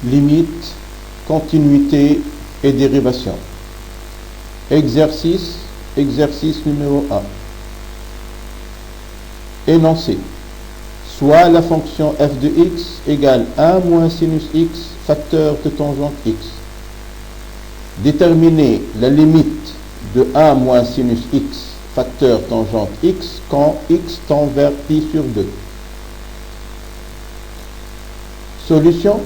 limite, continuité et dérivation. Exercice numéro 1. Énoncé. Soit la fonction f de x égale 1 moins sinus x facteur de tangente x. Déterminer la limite de 1 moins sinus x facteur tangente x quand x tend vers pi sur 2. Solution.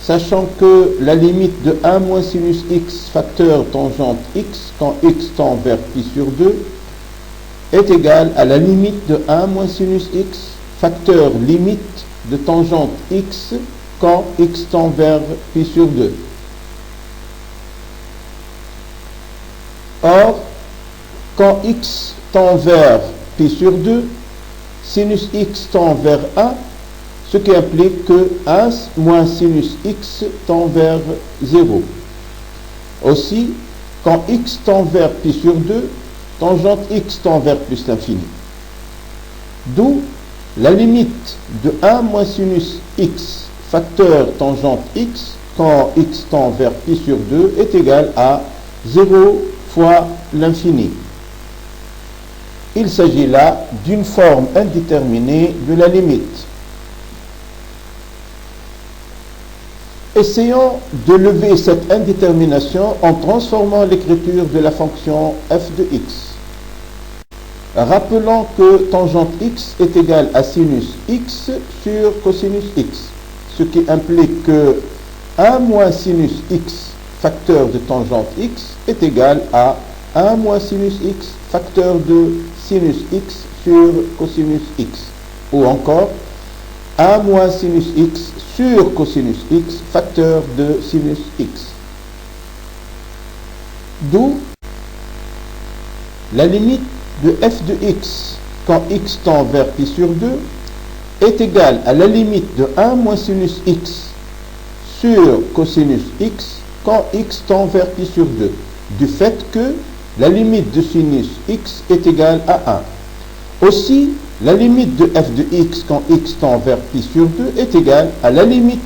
Sachant que la limite de 1 moins sinus x facteur tangente x quand x tend vers pi sur 2 est égale à la limite de 1 moins sinus x facteur limite de tangente x quand x tend vers pi sur 2. Or, quand x tend vers pi sur 2, sinus x tend vers 1, ce qui implique que 1 moins sinus x tend vers 0. Aussi, quand x tend vers pi sur 2, tangente x tend vers plus l'infini. D'où la limite de 1 moins sinus x facteur tangente x quand x tend vers pi sur 2 est égale à 0 fois l'infini. Il s'agit là d'une forme indéterminée de la limite. Essayons de lever cette indétermination en transformant l'écriture de la fonction f de x. Rappelons que tangente x est égale à sinus x sur cosinus x, ce qui implique que 1 moins sinus x facteur de tangente x est égal à 1 moins sinus x facteur de sinus x sur cosinus x, ou encore 1 moins sinus x sur cosinus x facteur de sinus x. D'où la limite de f de x quand x tend vers pi sur 2 est égale à la limite de 1 moins sinus x sur cosinus x quand x tend vers pi sur 2, du fait que la limite de sinus x est égale à 1. Aussi, la limite de f de x quand x tend vers pi sur 2 est égale à la limite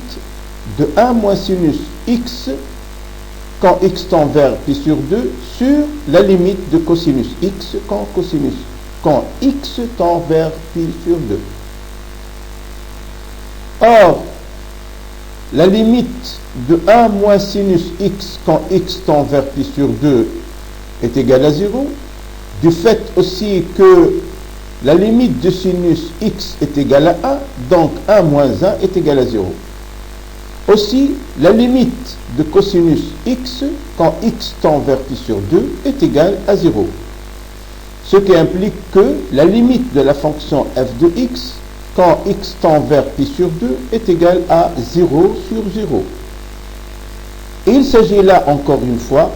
de 1 moins sinus x quand x tend vers pi sur 2 sur la limite de cosinus x quand x tend vers pi sur 2. Or, la limite de 1 moins sinus x quand x tend vers pi sur 2 est égale à 0, du fait aussi que la limite de sinus x est égale à 1, donc 1 moins 1 est égal à 0. Aussi, la limite de cosinus x quand x tend vers pi sur 2 est égale à 0. Ce qui implique que la limite de la fonction f de x quand x tend vers pi sur 2 est égale à 0 sur 0. Et il s'agit là, encore une fois,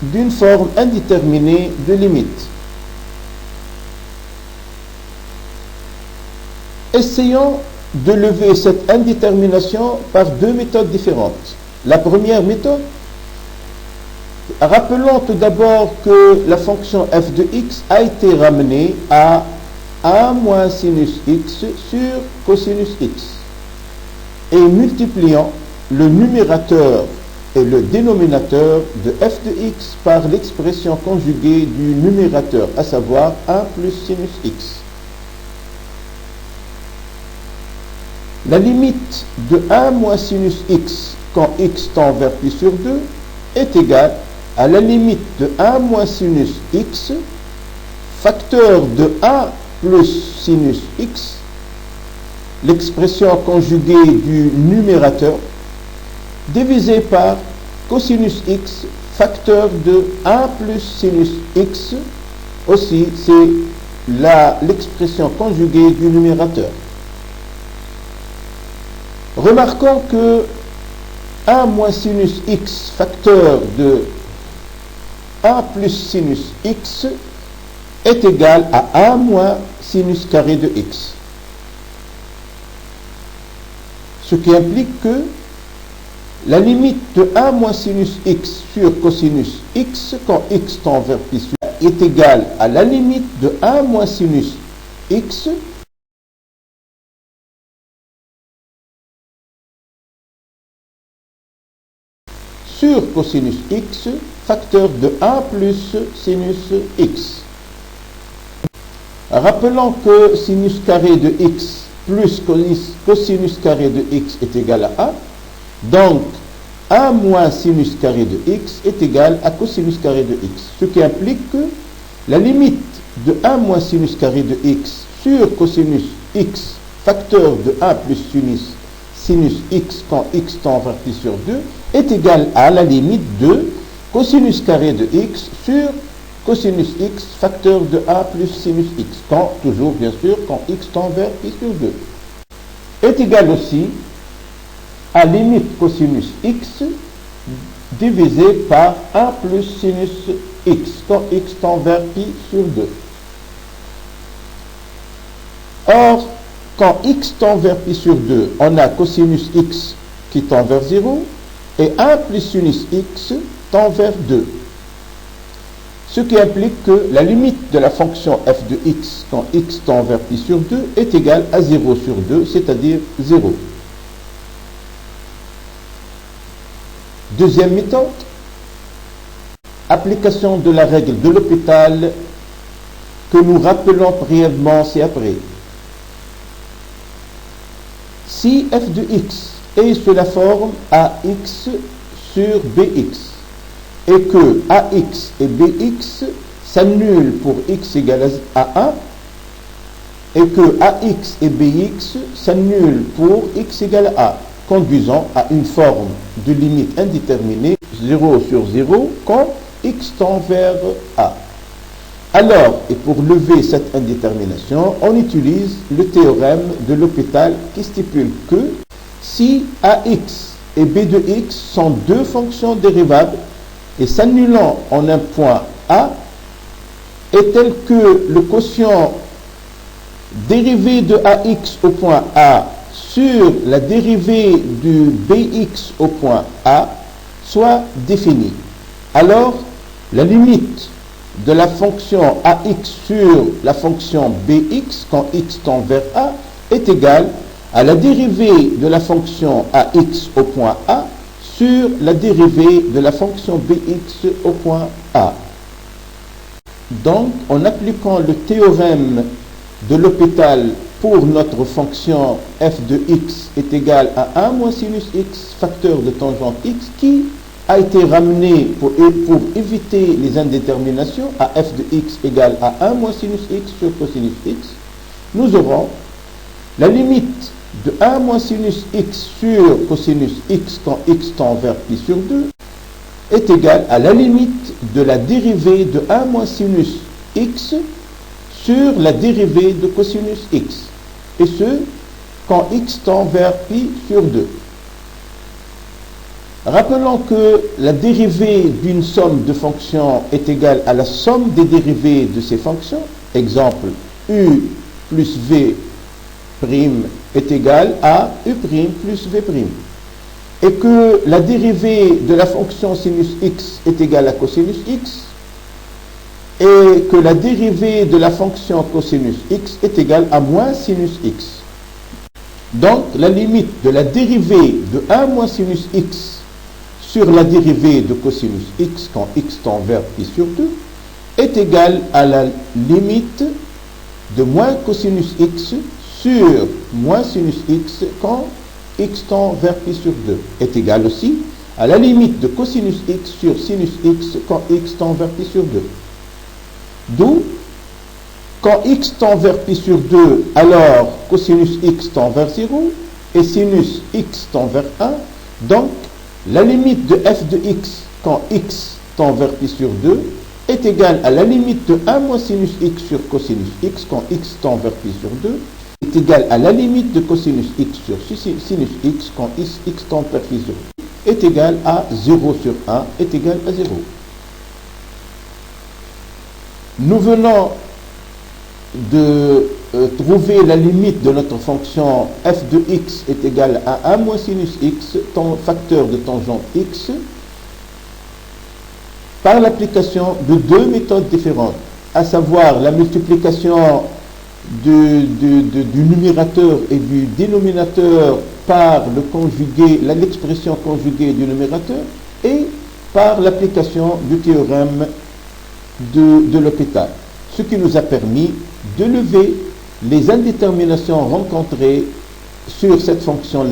d'une forme indéterminée de limite. Essayons de lever cette indétermination par deux méthodes différentes. La première méthode, rappelons tout d'abord que la fonction f de x a été ramenée à 1 moins sinus x sur cosinus x. Et multiplions le numérateur et le dénominateur de f de x par l'expression conjuguée du numérateur, à savoir 1 plus sinus x. La limite de 1 moins sinus x quand x tend vers pi sur 2 est égale à la limite de 1 moins sinus x facteur de 1 plus sinus x, l'expression conjuguée du numérateur, divisé par cosinus x facteur de 1 plus sinus x, aussi c'est l'expression conjuguée du numérateur. Remarquons que 1 moins sinus x facteur de 1 plus sinus x est égal à 1 moins sinus carré de x. Ce qui implique que la limite de 1 moins sinus x sur cosinus x quand x tend vers pi sur est égale à la limite de 1 moins sinus x sur cosinus x, facteur de 1 plus sinus x. Rappelons que sinus carré de x plus cosinus carré de x est égal à 1. Donc, 1 moins sinus carré de x est égal à cosinus carré de x. Ce qui implique que la limite de 1 moins sinus carré de x sur cosinus x, facteur de 1 plus sinus x quand x tend vers pi sur 2, est égale à la limite de cosinus carré de x sur cosinus x, facteur de 1 plus sinus x, quand, toujours bien sûr, quand x tend vers pi sur 2, est égal aussi à limite cosinus x divisé par 1 plus sinus x, quand x tend vers pi sur 2. Or, quand x tend vers pi sur 2, on a cosinus x qui tend vers 0 et 1 plus sinus x tend vers 2. Ce qui implique que la limite de la fonction f de x quand x tend vers pi sur 2 est égale à 0 sur 2, c'est-à-dire 0. Deuxième méthode, application de la règle de L'Hopital que nous rappelons brièvement ci-après. Si f de x est sous la forme ax sur bx et que ax et bx s'annulent pour x égale à 1 et que ax et bx s'annulent pour x égale à 1, conduisant à une forme de limite indéterminée 0 sur 0 quand x tend vers a. Alors, et pour lever cette indétermination, on utilise le théorème de L'Hopital qui stipule que si ax et b de x sont deux fonctions dérivables et s'annulant en un point a, est tel que le quotient dérivé de ax au point a sur la dérivée du bx au point a soit défini. Alors, la limite de la fonction ax sur la fonction bx quand x tend vers a est égale à la dérivée de la fonction ax au point a sur la dérivée de la fonction bx au point a. Donc, en appliquant le théorème de L'Hopital pour notre fonction f de x est égal à 1 moins sinus x, facteur de tangente x, qui a été ramené pour éviter les indéterminations à f de x égale à 1 moins sinus x sur cosinus x, nous aurons la limite de 1 moins sinus x sur cosinus x quand x tend vers pi sur 2 est égale à la limite de la dérivée de 1 moins sinus x sur la dérivée de cosinus x, et ce, quand x tend vers pi sur 2. Rappelons que la dérivée d'une somme de fonctions est égale à la somme des dérivées de ces fonctions. Exemple, u plus v' est égal à u' plus v'. Et que la dérivée de la fonction sinus x est égale à cosinus x, et que la dérivée de la fonction cosinus x est égale à moins sinus x. Donc, la limite de la dérivée de 1 moins sinus x sur la dérivée de cosinus x quand x tend vers pi sur 2 est égale à la limite de moins cosinus x sur moins sinus x quand x tend vers pi sur 2 est égale aussi à la limite de cosinus x sur sinus x quand x tend vers pi sur 2. D'où, quand x tend vers pi sur 2, alors cosinus x tend vers 0 et sinus x tend vers 1. Donc, la limite de f de x quand x tend vers pi sur 2 est égale à la limite de 1 moins sinus x sur cosinus x quand x tend vers pi sur 2 est égale à la limite de cosinus x sur sinus x quand x tend vers pi sur 2 est égal à 0 sur 1 est égal à 0. Nous venons de trouver la limite de notre fonction f de x est égal à 1 moins sinus x, facteur de tangente x, par l'application de deux méthodes différentes, à savoir la multiplication du numérateur et du dénominateur par l'expression conjuguée du numérateur, et par l'application du théorème de L'Hopital, ce qui nous a permis de lever les indéterminations rencontrées sur cette fonction-là.